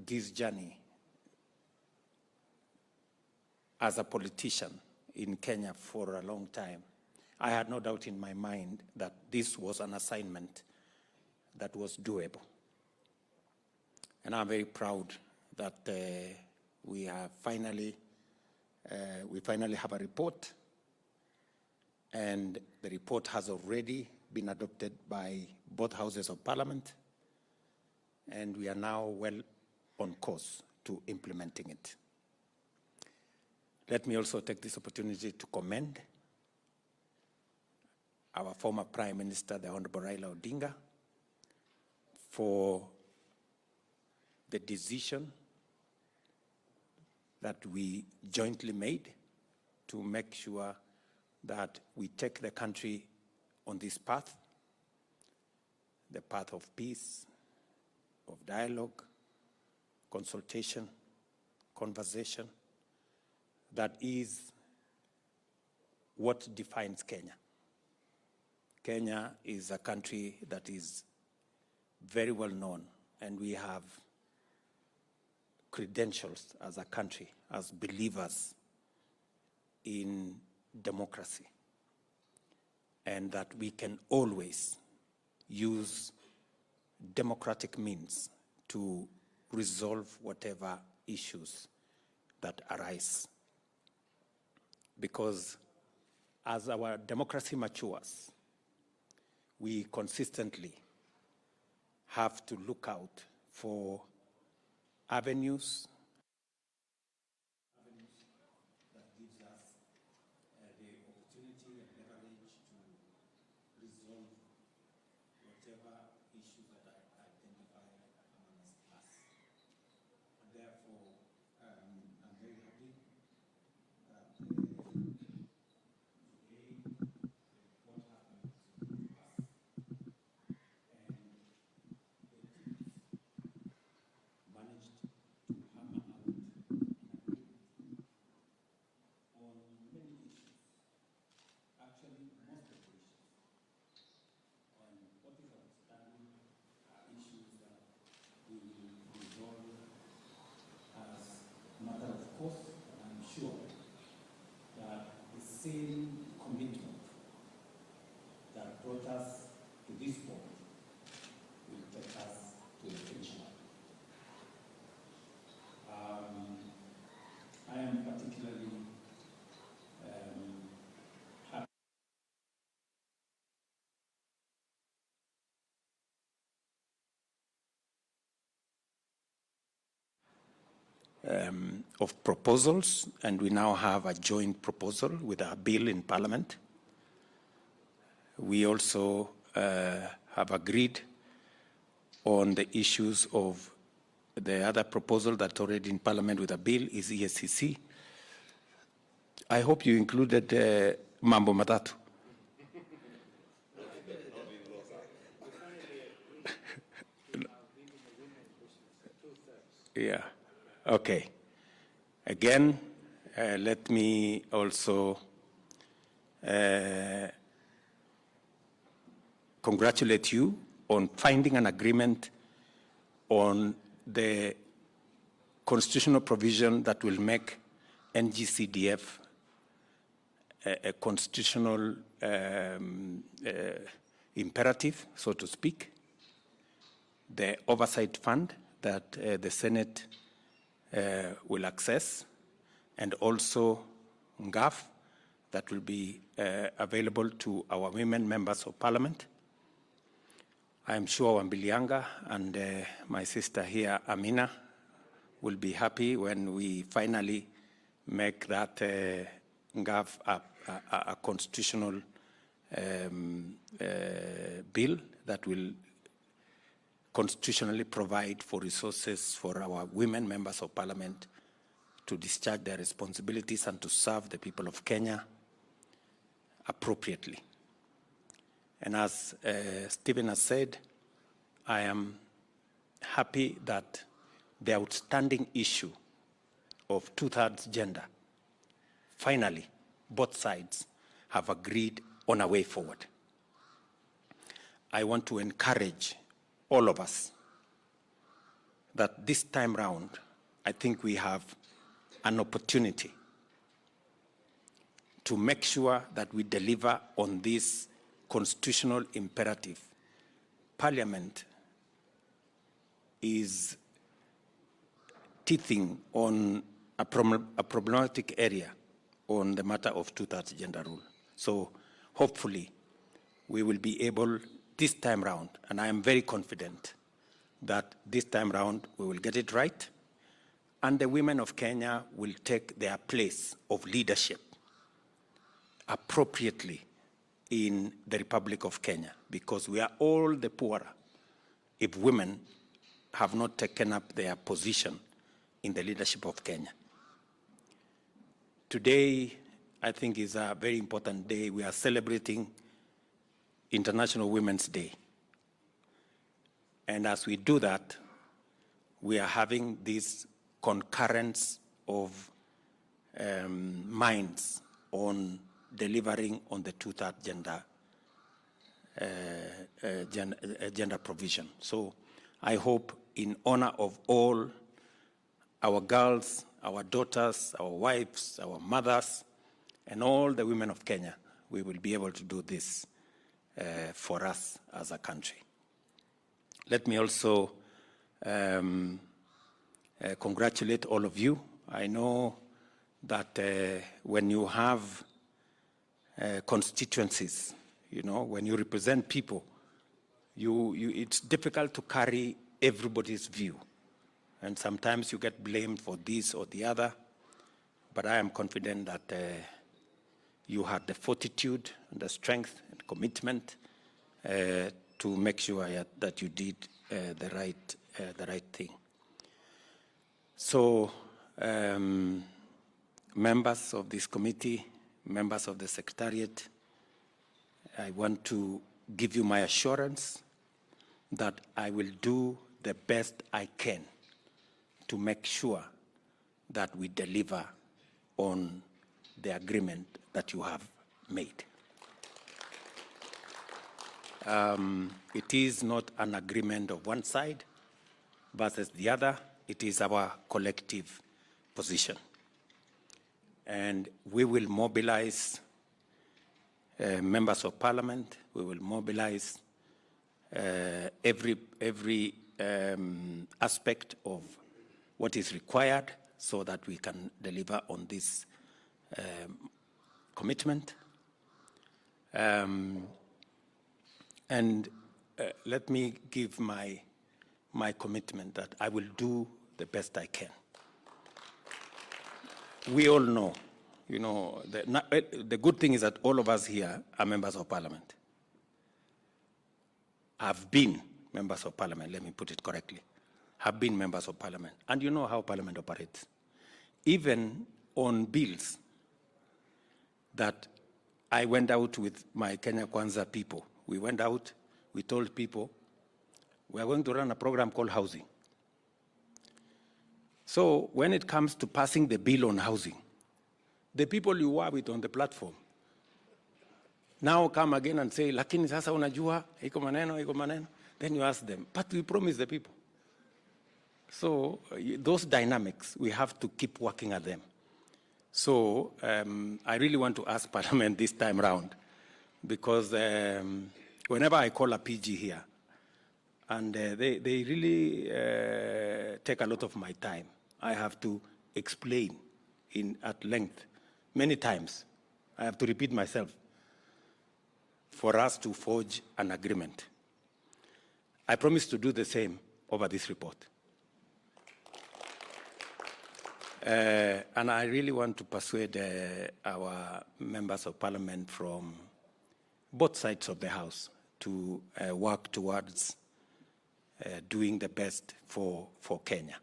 this journey as a politician in Kenya for a long time, I had no doubt in my mind that this was an assignment that was doable. And I'm very proud that we finally have a report, and the report has already been adopted by both houses of parliament, and we are now well on course to implementing it. Let me also take this opportunity to commend our former Prime Minister, the Honorable Raila Odinga, for the decision that we jointly made to make sure that we take the country on this path, the path of peace, of dialogue, consultation, conversation, that is what defines Kenya. Kenya is a country that is very well known, and we have credentials as a country, as believers in democracy, and that we can always use democratic means to resolve whatever issues that arise. Because as our democracy matures, we consistently have to look out for avenues that gives us the opportunity and leverage to resolve whatever issues that are identified amongst us. And therefore, I'm very happy that what happens to us and the teams managed to hammer out an agreement on many issues, actually most of the issues. And what is outstanding are issues that we will resolve as a matter of course, and I'm sure that the same commitment that brought us to this point will take us to the finish line. I am particularly happy of proposals, and we now have a joint proposal with a bill in Parliament. We also have agreed on the issues of the other proposal that's already in Parliament with a bill is ESCC. I hope you included Mambo Matatu. Yeah, okay. Again, let me also congratulate you on finding an agreement on the constitutional provision that will make NGCDF a constitutional imperative, so to speak. The oversight fund that the Senate will access, and also NGAF that will be available to our women members of parliament. I'm sure Wambilianga and my sister here, Amina, will be happy when we finally make that NGAF a constitutional bill that will constitutionally provide for resources for our women members of parliament to discharge their responsibilities and to serve the people of Kenya appropriately. And as Stephen has said, I am happy that the outstanding issue of two-thirds gender, finally, both sides have agreed on a way forward. I want to encourage all of us that this time round, I think we have an opportunity to make sure that we deliver on this constitutional imperative. Parliament is teething on a problematic area on the matter of two-thirds gender rule. So hopefully we will be able this time round, and I am very confident that this time round we will get it right, and the women of Kenya will take their place of leadership appropriately in the Republic of Kenya, because we are all the poorer if women have not taken up their position in the leadership of Kenya. Today, I think, is a very important day. We are celebrating International Women's Day. And as we do that, we are having this concurrence of minds on delivering on the two-third gender provision. So I hope, in honor of all our girls, our daughters, our wives, our mothers, and all the women of Kenya, we will be able to do this for us as a country. Let me also congratulate all of you. I know that when you have constituencies, you know, when you represent people, it's difficult to carry everybody's view. And sometimes you get blamed for this or the other. But I am confident that you had the fortitude, and the strength, and commitment to make sure that you did the right thing. So, members of this committee, members of the Secretariat, I want to give you my assurance that I will do the best I can to make sure that we deliver on the agreement that you have made. It is not an agreement of one side versus the other. It is our collective position. And we will mobilize members of parliament. We will mobilize every aspect of what is required so that we can deliver on this commitment. Let me give my commitment that I will do the best I can. We all know, you know, the good thing is that all of us here are members of parliament. Have been members of parliament, let me put it correctly, have been members of parliament. And you know how parliament operates. Even on bills that I went out with my Kenya Kwanza people, we went out, we told people, we are going to run a program called housing. So when it comes to passing the bill on housing, the people you were with on the platform now come again and say, lakini sasa unajua, iko maneno. Then you ask them, but we promise the people. So those dynamics, we have to keep working at them. So I really want to ask Parliament this time round, because whenever I call a PG here, and they really take a lot of my time, I have to explain at length, many times. I have to repeat myself for us to forge an agreement. I promise to do the same over this report. And I really want to persuade our members of parliament from both sides of the House to work towards doing the best for Kenya.